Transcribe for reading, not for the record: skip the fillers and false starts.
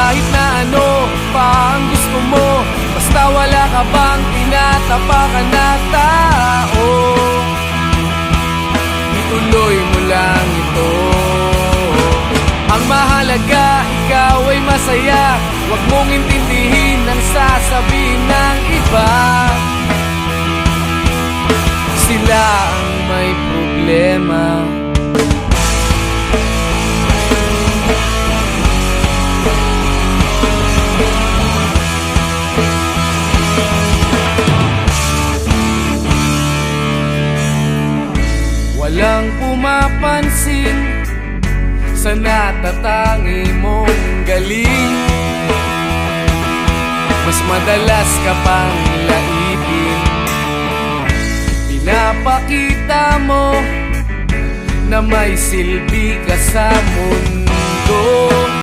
Kahit na ano pa ang gusto mo, basta wala ka bang tinatapakan na tao, ituloy mo lang ito. Ang mahalaga, ikaw ay masaya. Huwag mong intindihin ang sasabihin ng iba. Sila ang may problema. Walang pumapansin sa natatangi mong galing. Mas madalas ka pang laipin. Pinapakita mo na may silbi ka sa mundo.